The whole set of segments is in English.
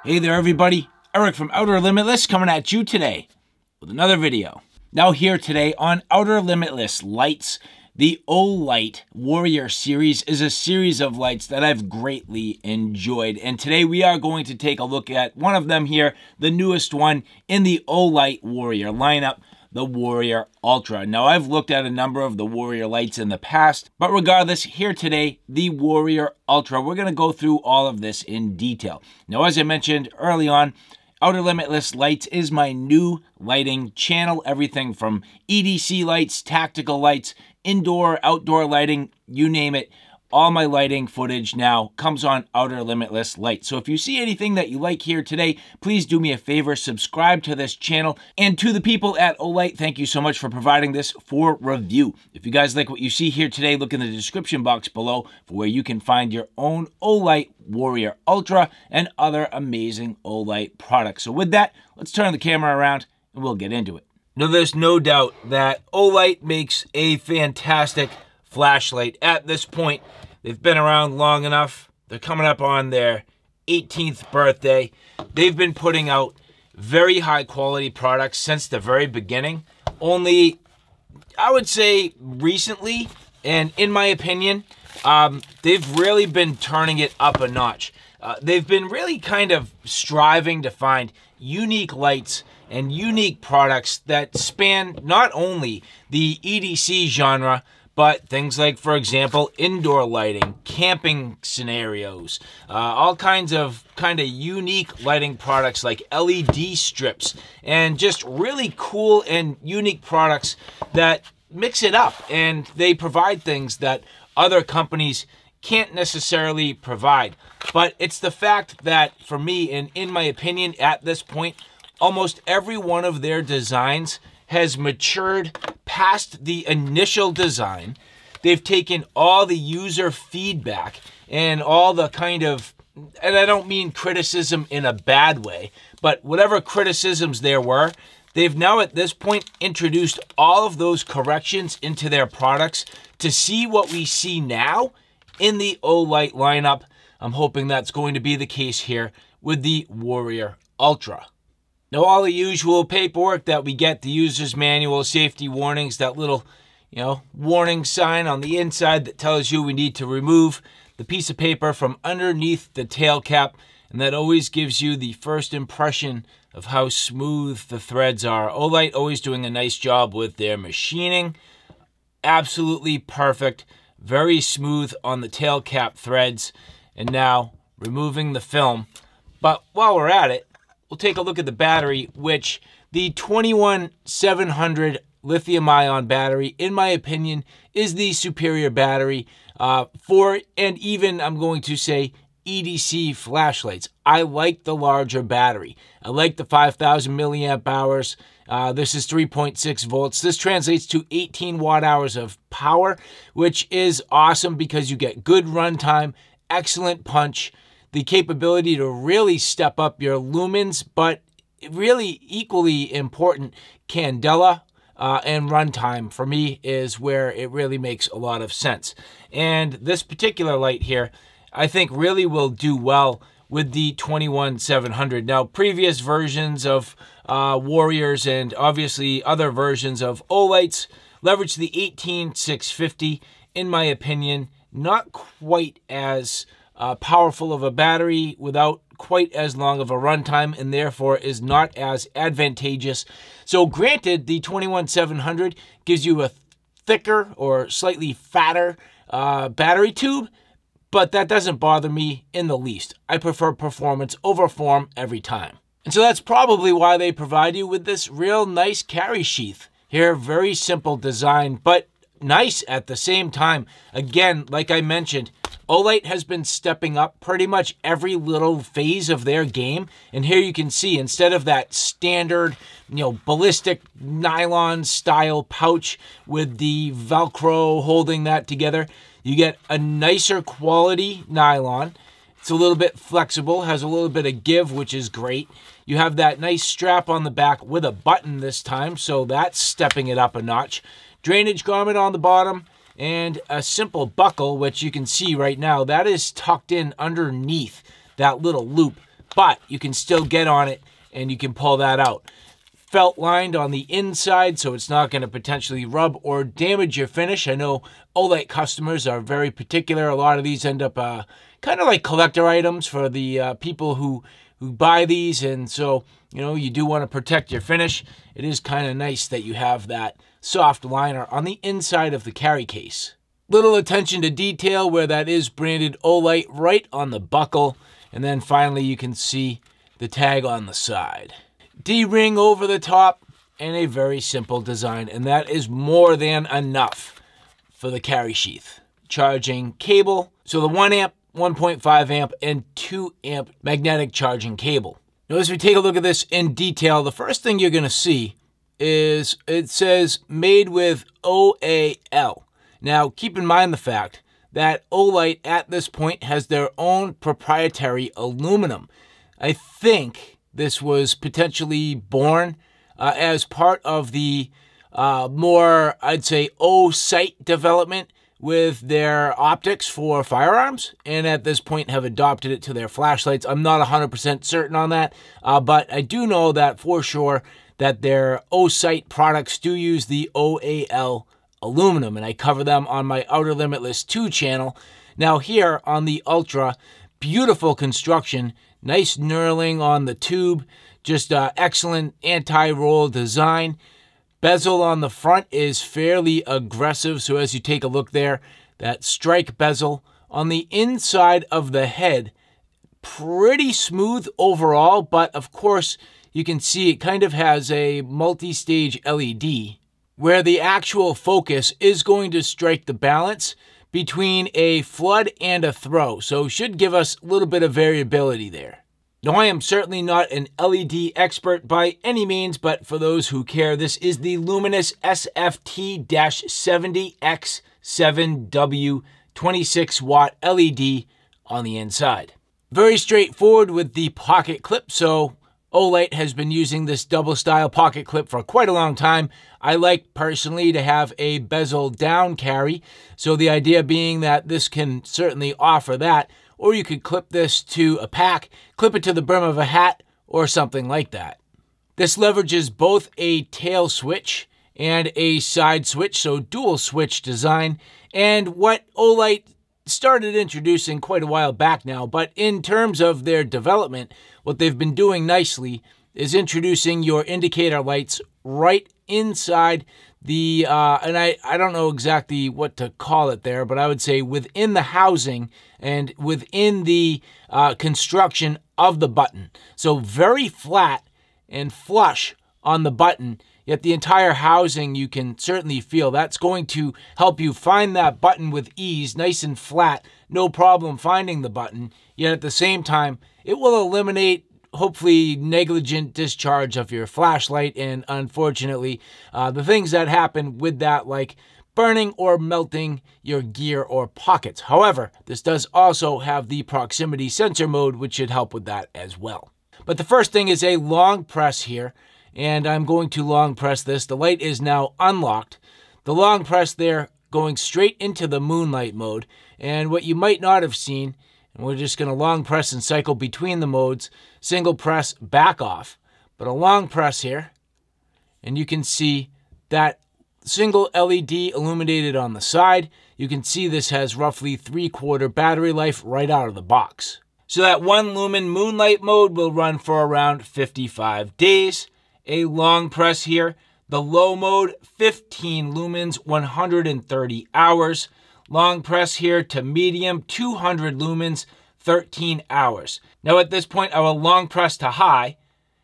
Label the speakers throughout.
Speaker 1: Hey there everybody, Eric from Outer Limitless coming at you today with another video. Now here today on Outer Limitless lights, the Olight Warrior series is a series of lights that I've greatly enjoyed. And today we are going to take a look at one of them here, the newest one in the Olight Warrior lineup, the Warrior Ultra. Now I've looked at a number of the Warrior lights in the past, but regardless, here today, the Warrior Ultra, we're going to go through all of this in detail. Now as I mentioned early on, Outer Limitless Lights is my new lighting channel. Everything from EDC lights, tactical lights, indoor, outdoor lighting, you name it. All my lighting footage now comes on Outer Limitless Lights. So if you see anything that you like here today, please do me a favor, subscribe to this channel. And to the people at Olight, thank you so much for providing this for review. If you guys like what you see here today, look in the description box below for where you can find your own Olight Warrior Ultra and other amazing Olight products. So with that, let's turn the camera around and we'll get into it. Now there's no doubt that Olight makes a fantastic flashlight. At this point, they've been around long enough. They're coming up on their 18th birthday. They've been putting out very high quality products since the very beginning. Only, I would say recently, and in my opinion, they've really been turning it up a notch. They've been really kind of striving to find unique lights and unique products that span not only the EDC genre, but things like, for example, indoor lighting, camping scenarios, all kinds of unique lighting products like LED strips, and just really cool and unique products that mix it up, and they provide things that other companies can't necessarily provide. But it's the fact that, for me, and in my opinion, at this point, almost every one of their designs has matured past the initial design. They've taken all the user feedback and all the kind of, and I don't mean criticism in a bad way, but whatever criticisms there were, they've now at this point introduced all of those corrections into their products to see what we see now in the Olight lineup. I'm hoping that's going to be the case here with the Warrior Ultra. Now, all the usual paperwork that we get, the user's manual, safety warnings, that little, warning sign on the inside that tells you we need to remove the piece of paper from underneath the tail cap, and that always gives you the first impression of how smooth the threads are. Olight always doing a nice job with their machining. Absolutely perfect, very smooth on the tail cap threads, and now removing the film. But while we're at it, we'll take a look at the battery, which the 21700 lithium-ion battery, in my opinion, is the superior battery for, and even, I'm going to say, EDC flashlights. I like the larger battery. I like the 5,000 milliamp hours. This is 3.6 volts. This translates to 18 watt hours of power, which is awesome because you get good runtime, excellent punch, the capability to really step up your lumens, but really equally important, candela and runtime for me is where it really makes a lot of sense. And this particular light here, I think really will do well with the 21700. Now, previous versions of Warriors and obviously other versions of Olights leverage the 18650. In my opinion, not quite as powerful of a battery without quite as long of a runtime, and therefore is not as advantageous. So granted, the 21700 gives you a thicker or slightly fatter battery tube, but that doesn't bother me in the least. I prefer performance over form every time. And so that's probably why they provide you with this real nice carry sheath. Here, very simple design, but nice at the same time. Again, like I mentioned, Olight has been stepping up pretty much every little phase of their game. And here you can see, instead of that standard, ballistic nylon style pouch with the Velcro holding that together, you get a nicer quality nylon. It's a little bit flexible, has a little bit of give, which is great. You have that nice strap on the back with a button this time, so that's stepping it up a notch. Drainage garment on the bottom, and a simple buckle, which you can see right now, that is tucked in underneath that little loop. but you can still get on it and you can pull that out. Felt lined on the inside, so it's not going to potentially rub or damage your finish. I know Olight customers are very particular. A lot of these end up kind of like collector items for the people who buy these, and so you do want to protect your finish. It is kind of nice that you have that soft liner on the inside of the carry case. Little attention to detail where that is branded Olight right on the buckle, and then finally you can see the tag on the side. D-ring over the top, and a very simple design, and that is more than enough for the carry sheath. Charging cable, so the 1 amp, 1.5 amp, and 2 amp magnetic charging cable. Now as we take a look at this in detail, the first thing you're going to see is it says made with OAL. Now keep in mind the fact that Olight at this point has their own proprietary aluminum. I think this was potentially born as part of the more, I'd say, O-sight development with their optics for firearms, and at this point have adopted it to their flashlights. I'm not 100% certain on that, but I do know that for sure that their O-sight products do use the OAL aluminum, and I cover them on my Outer Limitless 2 channel. Now here on the Ultra, beautiful construction, nice knurling on the tube, just excellent anti-roll design. Bezel on the front is fairly aggressive, so as you take a look there, that strike bezel. On the inside of the head, pretty smooth overall, but of course you can see it kind of has a multi-stage LED, where the actual focus is going to strike the balance between a flood and a throw, so should give us a little bit of variability there. Now, I am certainly not an LED expert by any means, but for those who care, this is the Luminous SFT-70X7W 26-watt LED on the inside. Very straightforward with the pocket clip, so Olight has been using this double style pocket clip for quite a long time. I like personally to have a bezel down carry, so the idea being that this can certainly offer that. Or you could clip this to a pack, clip it to the brim of a hat, or something like that. This leverages both a tail switch and a side switch, so dual switch design, and what Olight started introducing quite a while back now, but in terms of their development, what they've been doing nicely is introducing your indicator lights right inside the, and I don't know exactly what to call it there, but I would say within the housing and within the construction of the button. So very flat and flush on the button, yet the entire housing you can certainly feel. That's going to help you find that button with ease, nice and flat, no problem finding the button, yet at the same time, it will eliminate hopefully negligent discharge of your flashlight and unfortunately the things that happen with that, like burning or melting your gear or pockets. However, this does also have the proximity sensor mode, which should help with that as well. But the first thing is a long press here, and I'm going to long press this. The light is now unlocked. The long press there going straight into the moonlight mode, and what you might not have seen, and we're just going to long press and cycle between the modes, single press, back off. But a long press here, and you can see that single LED illuminated on the side. You can see this has roughly 3/4 battery life right out of the box. So that 1 lumen moonlight mode will run for around 55 days. A long press here. The low mode, 15 lumens, 130 hours. Long press here to medium, 200 lumens, 13 hours. Now at this point, I will long press to high,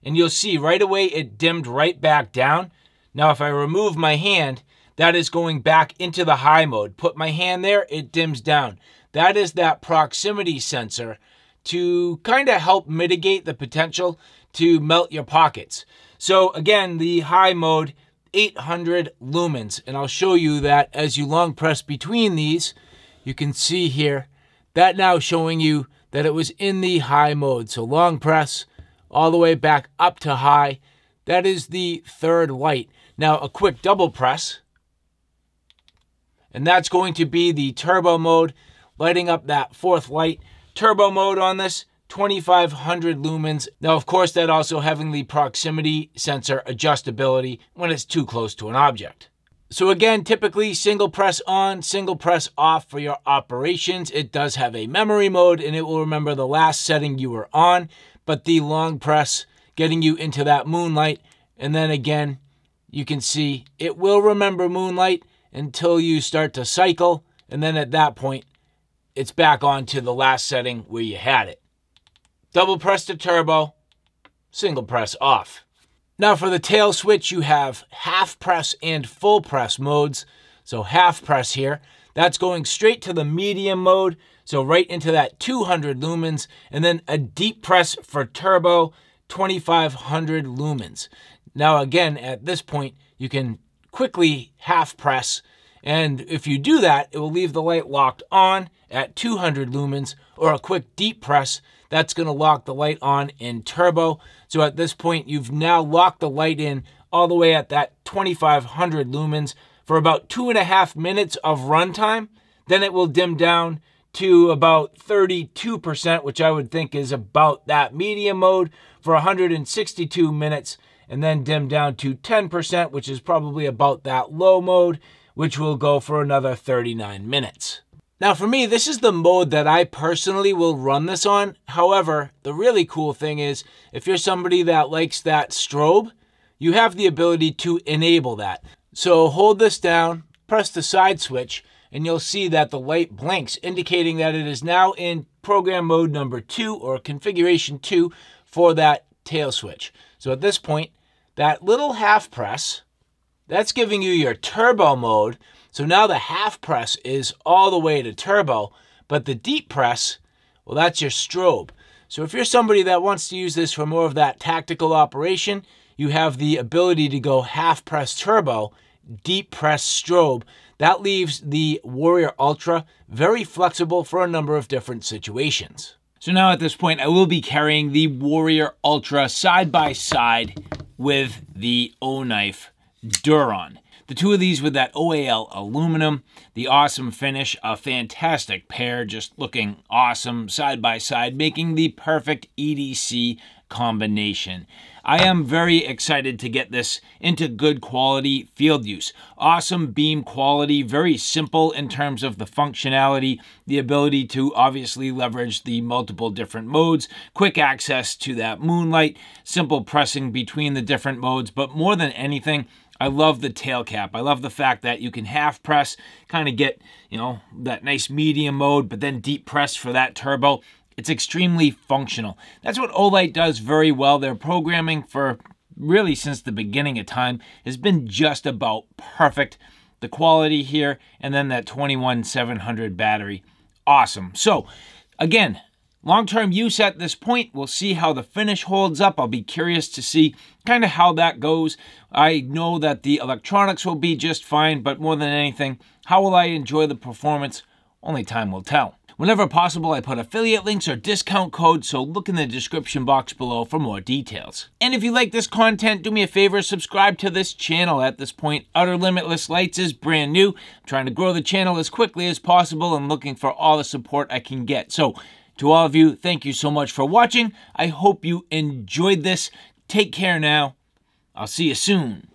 Speaker 1: and you'll see right away it dimmed right back down. Now if I remove my hand, that is going back into the high mode. Put my hand there, it dims down. That is that proximity sensor to kind of help mitigate the potential to melt your pockets. So again, the high mode, 800 lumens, and I'll show you that as you long press between these, you can see here that now showing you that it was in the high mode. So long press all the way back up to high. That is the third light. Now a quick double press, and that's going to be the turbo mode, lighting up that fourth light. Turbo mode on this, 2500 lumens. Now, of course, that also having the proximity sensor adjustability when it's too close to an object. So again, typically single press on, single press off for your operations. It does have a memory mode and it will remember the last setting you were on, but the long press getting you into that moonlight. And then again, you can see it will remember moonlight until you start to cycle. And then at that point, it's back on to the last setting where you had it. Double press to turbo, single press off. Now for the tail switch, you have half press and full press modes. So half press here, that's going straight to the medium mode. So right into that 200 lumens, and then a deep press for turbo, 2500 lumens. Now again, at this point, you can quickly half press. And if you do that, it will leave the light locked on at 200 lumens, or a quick deep press. That's going to lock the light on in turbo. So at this point, you've now locked the light in all the way at that 2500 lumens for about 2.5 minutes of runtime. Then it will dim down to about 32%, which I would think is about that medium mode, for 162 minutes, and then dim down to 10%, which is probably about that low mode, which will go for another 39 minutes. Now for me, this is the mode that I personally will run this on. However, the really cool thing is, if you're somebody that likes that strobe, you have the ability to enable that. So hold this down, press the side switch, and you'll see that the light blinks, indicating that it is now in program mode number 2, or configuration 2, for that tail switch. So at this point, that little half press, that's giving you your turbo mode. So now the half press is all the way to turbo, but the deep press, well, that's your strobe. So if you're somebody that wants to use this for more of that tactical operation, you have the ability to go half press turbo, deep press strobe. That leaves the Warrior Ultra very flexible for a number of different situations. So now at this point, I will be carrying the Warrior Ultra side by side with the O-Knife Duron. The two of these with that OAL aluminum, the awesome finish, a fantastic pair, just looking awesome side by side, making the perfect EDC combination. I am very excited to get this into good quality field use. Awesome beam quality, very simple in terms of the functionality, the ability to obviously leverage the multiple different modes, quick access to that moonlight, simple pressing between the different modes, but more than anything, I love the tail cap. I love the fact that you can half press, kind of get, that nice medium mode, but then deep press for that turbo. It's extremely functional. That's what Olight does very well. Their programming for really since the beginning of time has been just about perfect. The quality here, and then that 21700 battery. Awesome. So again, long-term use at this point, we'll see how the finish holds up. I'll be curious to see kind of how that goes. I know that the electronics will be just fine, but more than anything, how will I enjoy the performance? Only time will tell. Whenever possible, I put affiliate links or discount codes, so look in the description box below for more details. And if you like this content, do me a favor, subscribe to this channel. At this point, Outer Limitless Lights is brand new. I'm trying to grow the channel as quickly as possible and looking for all the support I can get. So, to all of you, thank you so much for watching. I hope you enjoyed this. Take care now. I'll see you soon.